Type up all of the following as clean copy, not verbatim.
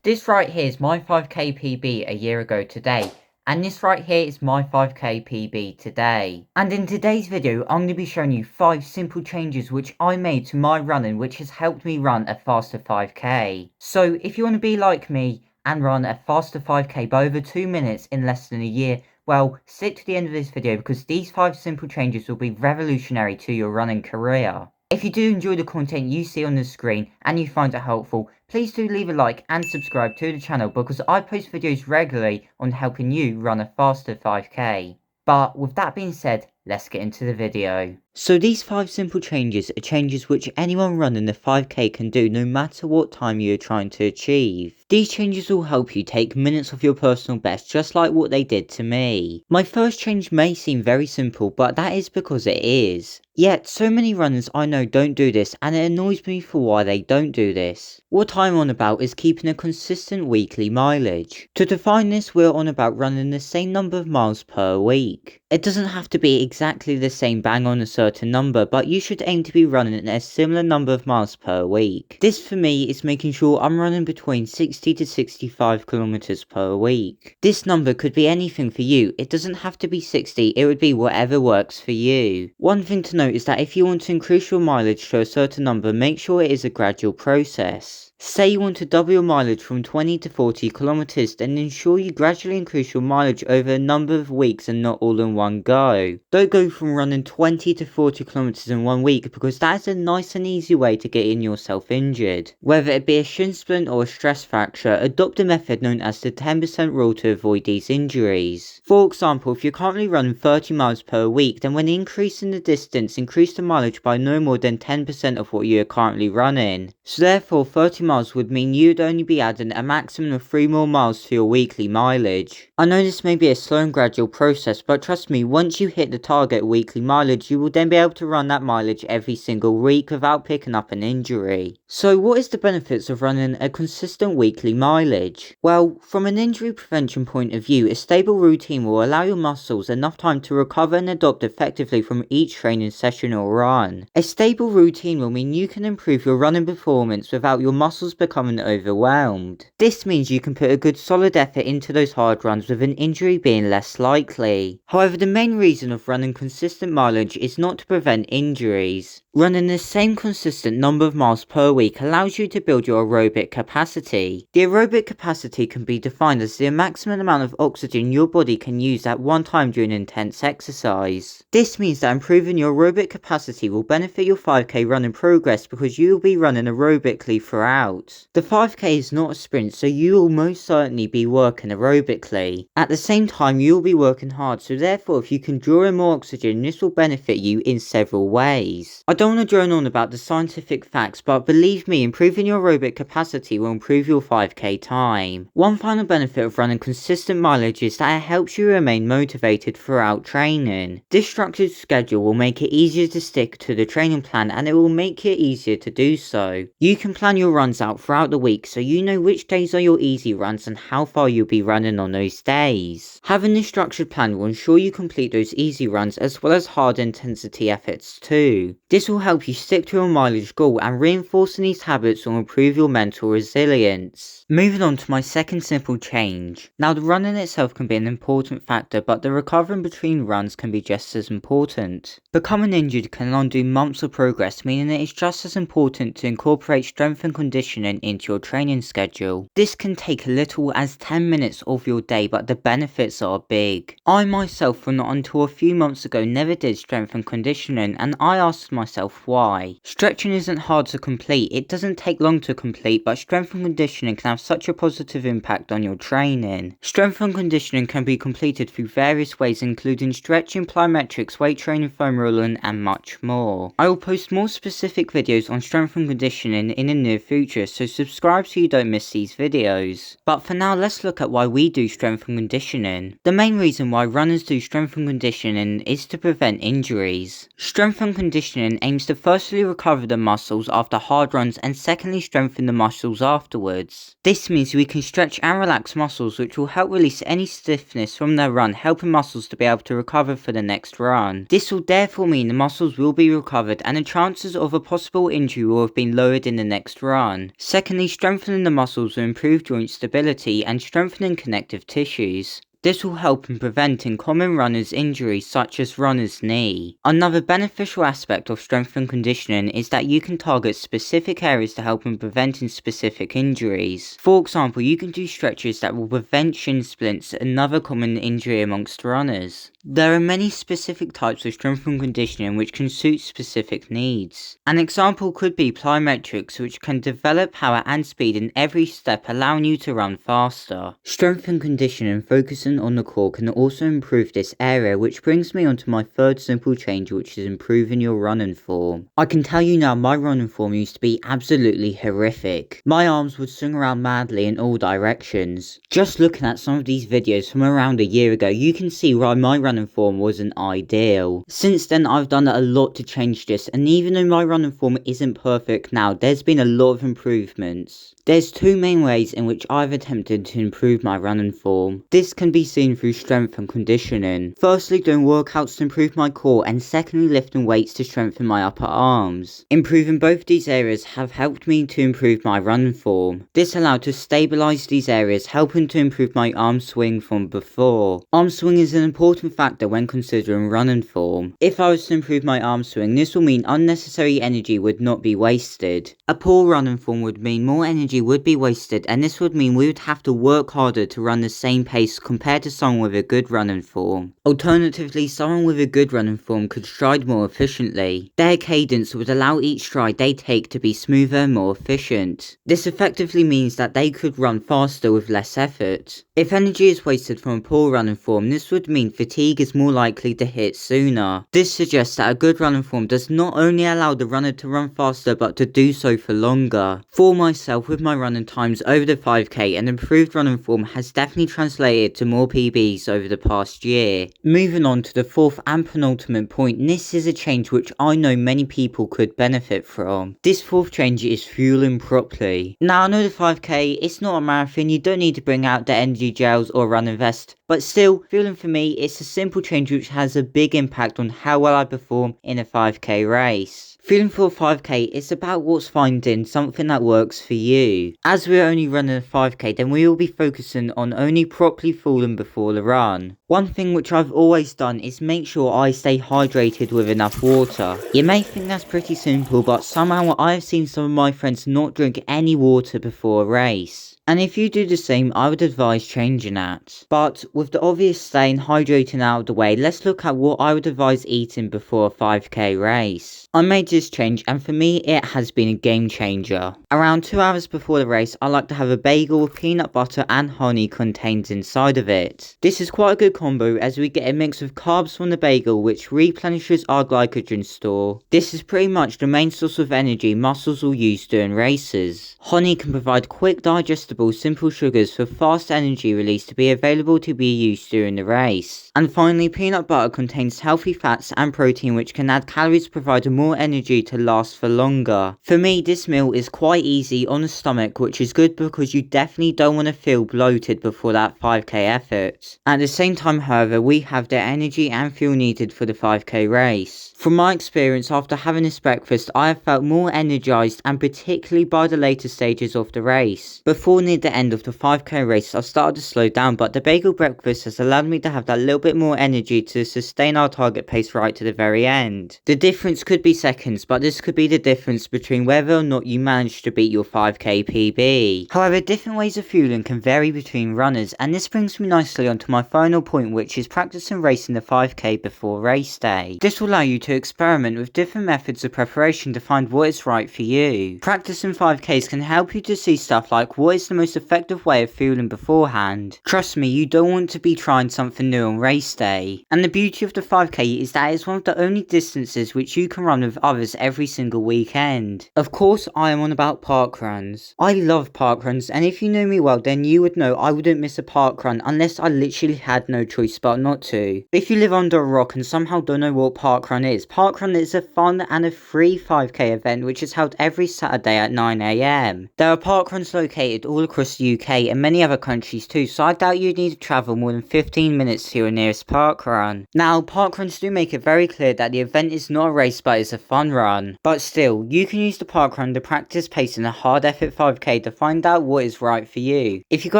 This right here is my 5k PB a year ago today, and this right here is my 5k PB today. And in today's video, I'm going to be showing you 5 simple changes which I made to my running which has helped me run a faster 5k. So if you want to be like me and run a faster 5k by over 2 minutes in less than a year, well, stick to the end of this video because these 5 simple changes will be revolutionary to your running career. If you do enjoy the content you see on the screen and you find it helpful, please do leave a like and subscribe to the channel because I post videos regularly on helping you run a faster 5k. But with that being said, let's get into the video. So these 5 simple changes are changes which anyone running the 5k can do no matter what time you are trying to achieve. These changes will help you take minutes off your personal best just like what they did to me. My first change may seem very simple, but that is because it is. Yet, so many runners I know don't do this and it annoys me for why they don't do this. What I'm on about is keeping a consistent weekly mileage. To define this, we're on about running the same number of miles per week. It doesn't have to be exactly the same bang on a certain number, but you should aim to be running a similar number of miles per week. This for me is making sure I'm running between 60 to 65 kilometers per week. This number could be anything for you. It doesn't have to be 60, it would be whatever works for you. One thing to note is that if you want to increase your mileage to a certain number, make sure it is a gradual process. Say you want to double your mileage from 20 to 40 kilometers, then ensure you gradually increase your mileage over a number of weeks and not all in one go. Don't go from running 20 to 40 kilometers in 1 week because that is a nice and easy way to get yourself injured. Whether it be a shin splint or a stress fracture, adopt a method known as the 10% rule to avoid these injuries. For example, if you're currently running 30 miles per week, then when increasing the distance, increase the mileage by no more than 10% of what you are currently running. So therefore 30 miles would mean you'd only be adding a maximum of 3 more miles to your weekly mileage. I know this may be a slow and gradual process, but trust me, once you hit the target weekly mileage, you will then be able to run that mileage every single week without picking up an injury. So what is the benefits of running a consistent weekly mileage? Well, from an injury prevention point of view, a stable routine will allow your muscles enough time to recover and adapt effectively from each training session or run. A stable routine will mean you can improve your running performance without your muscles becoming overwhelmed. This means you can put a good solid effort into those hard runs with an injury being less likely. However, the main reason of running consistent mileage is not to prevent injuries. Running the same consistent number of miles per week allows you to build your aerobic capacity. The aerobic capacity can be defined as the maximum amount of oxygen your body can use at one time during intense exercise. This means that improving your aerobic capacity will benefit your 5k running progress because you will be running aerobically throughout. The 5k is not a sprint, so you will most certainly be working aerobically. At the same time, you will be working hard, so therefore if you can draw in more oxygen, this will benefit you in several ways. I don't want to drone on about the scientific facts, but believe me, improving your aerobic capacity will improve your 5k time. One final benefit of running consistent mileage is that it helps you remain motivated throughout training. This structured schedule will make it easier to stick to the training plan and it will make it easier to do so. You can plan your runs out throughout the week so you know which days are your easy runs and how far you'll be running on those days. Having this structured plan will ensure you complete those easy runs as well as hard intensity efforts too. This will help you stick to your mileage goal, and reinforcing these habits will improve your mental resilience. Moving on to my second simple change. Now the running itself can be an important factor, but the recovering between runs can be just as important. Becoming injured can undo months of progress, meaning it is just as important to incorporate strength and conditioning into your training schedule. This can take as little as 10 minutes of your day, but the benefits are big. I myself, for not until a few months ago, never did strength and conditioning, and I asked myself why. Stretching isn't hard to complete, it doesn't take long to complete, but strength and conditioning can have such a positive impact on your training. Strength and conditioning can be completed through various ways including stretching, plyometrics, weight training, foam rolling and much more. I will post more specific videos on strength and conditioning in the near future, so subscribe so you don't miss these videos. But for now, let's look at why we do strength and conditioning. The main reason why runners do strength and conditioning is to prevent injuries. Strength and conditioning aims aims to firstly recover the muscles after hard runs and secondly strengthen the muscles afterwards. This means we can stretch and relax muscles, which will help release any stiffness from their run, helping muscles to be able to recover for the next run. This will therefore mean the muscles will be recovered and the chances of a possible injury will have been lowered in the next run. Secondly, strengthening the muscles will improve joint stability and strengthening connective tissues. This will help in preventing common runners' injuries such as runner's knee. Another beneficial aspect of strength and conditioning is that you can target specific areas to help in preventing specific injuries. For example, you can do stretches that will prevent shin splints, another common injury amongst runners. There are many specific types of strength and conditioning which can suit specific needs. An example could be plyometrics, which can develop power and speed in every step, allowing you to run faster. Strength and conditioning focusing on the core can also improve this area, which brings me on to my third simple change, which is improving your running form. I can tell you now, my running form used to be absolutely horrific. My arms would swing around madly in all directions. Just looking at some of these videos from around a year ago, you can see why my running form wasn't ideal. Since then, I've done a lot to change this, and even though my running form isn't perfect now, there's been a lot of improvements. There's two main ways in which I've attempted to improve my running form. This can be seen through strength and conditioning. Firstly, doing workouts to improve my core, and secondly, lifting weights to strengthen my upper arms. Improving both these areas have helped me to improve my running form. This allowed to stabilize these areas, helping to improve my arm swing from before. Arm swing is an important factor when considering running form. If I was to improve my arm swing, this will mean unnecessary energy would not be wasted. A poor running form would mean more energy would be wasted, and this would mean we would have to work harder to run the same pace compared to someone with a good running form. Alternatively, someone with a good running form could stride more efficiently. Their cadence would allow each stride they take to be smoother and more efficient. This effectively means that they could run faster with less effort. If energy is wasted from a poor running form, this would mean fatigue is more likely to hit sooner. This suggests that a good running form does not only allow the runner to run faster, but to do so for longer. For myself, with my running times over the 5k, an improved running form has definitely translated to more PBs over the past year. Moving on to the fourth and penultimate point, this is a change which I know many people could benefit from. This fourth change is fueling properly. Now I know the 5k, it's not a marathon, you don't need to bring out the energy gels or running vest, but still, fueling for me, it's a simple change which has a big impact on how well I perform in a 5k race. Fueling for a 5k is about what's finding something that works for you. As we're only running a 5k, then we will be focusing on only properly fueling before the run. One thing which I've always done is make sure I stay hydrated with enough water. You may think that's pretty simple, but somehow I have seen some of my friends not drink any water before a race. And if you do the same, I would advise changing that. But with the obvious staying hydrated out of the way, let's look at what I would advise eating before a 5k race. I made this change, and for me it has been a game changer. Around 2 hours before the race, I like to have a bagel with peanut butter and honey contained inside of it. This is quite a good combo as we get a mix of carbs from the bagel which replenishes our glycogen store. This is pretty much the main source of energy muscles will use during races. Honey can provide quick digestible simple sugars for fast energy release to be available to be used during the race. And finally, peanut butter contains healthy fats and protein which can add calories to provide more energy to last for longer. For me, this meal is quite easy on the stomach, which is good because you definitely don't want to feel bloated before that 5k effort. At the same time, however, we have the energy and fuel needed for the 5k race. From my experience, after having this breakfast, I have felt more energized, and particularly by the later stages of the race. Before near the end of the 5k race, I started to slow down, but the bagel breakfast has allowed me to have that little bit more energy to sustain our target pace right to the very end. The difference could be seconds, but this could be the difference between whether or not you manage to beat your 5k PB. However, different ways of fueling can vary between runners, and this brings me nicely onto my final point, which is practicing racing the 5k before race day. This will allow you to experiment with different methods of preparation to find what is right for you. Practicing 5ks can help you to see stuff like what is the most effective way of fueling beforehand. Trust me, you don't want to be trying something new on race day. And the beauty of the 5k is that it's one of the only distances which you can run with others every single weekend. Of course, I am on about parkruns. I love parkruns, and if you know me well, then you would know I wouldn't miss a parkrun unless I literally had no choice but not to. If you live under a rock and somehow don't know what parkrun is a fun and a free 5k event which is held every Saturday at 9 AM. There are parkruns located all across the UK and many other countries too, so I doubt you'd need to travel more than 15 minutes to your nearest parkrun. Now, parkruns do make it very clear that the event is not a race but is a fun run. But still, you can use the parkrun to practice pace in a hard effort 5k to find out what is right for you. If you go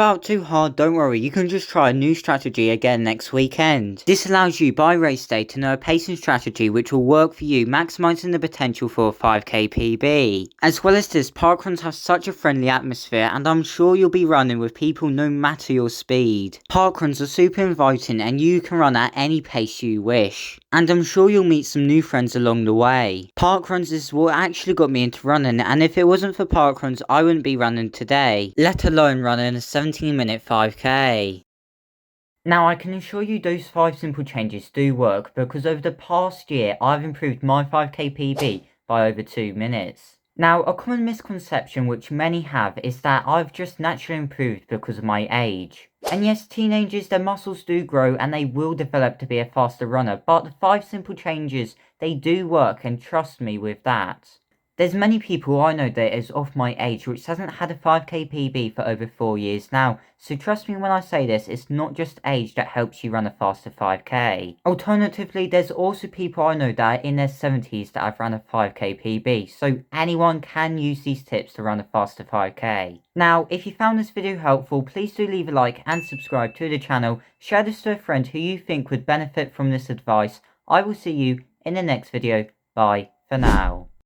out too hard, don't worry, you can just try a new strategy again next weekend. This allows you by race day to know a pacing strategy which will work for you, maximising the potential for a 5k PB. As well as this, parkruns have such a friendly atmosphere and I'm sure you'll be running with people no matter your speed. Parkruns are super inviting and you can run at any pace you wish. And I'm sure you'll meet some new friends along the way. Parkruns is what actually got me into running, and if it wasn't for parkruns I wouldn't be running today, let alone running a 17-minute 5k. Now, I can assure you those 5 simple changes do work because over the past year I've improved my 5k PB by over 2 minutes. Now, a common misconception which many have is that I've just naturally improved because of my age. And yes, teenagers, their muscles do grow and they will develop to be a faster runner, but the 5 simple changes, they do work, and trust me with that. There's many people I know that is of my age which hasn't had a 5k PB for over 4 years now, so trust me when I say this, it's not just age that helps you run a faster 5k. Alternatively, there's also people I know that are in their 70s that have run a 5k PB, so anyone can use these tips to run a faster 5k. Now, if you found this video helpful, please do leave a like and subscribe to the channel, share this to a friend who you think would benefit from this advice. I will see you in the next video, bye for now.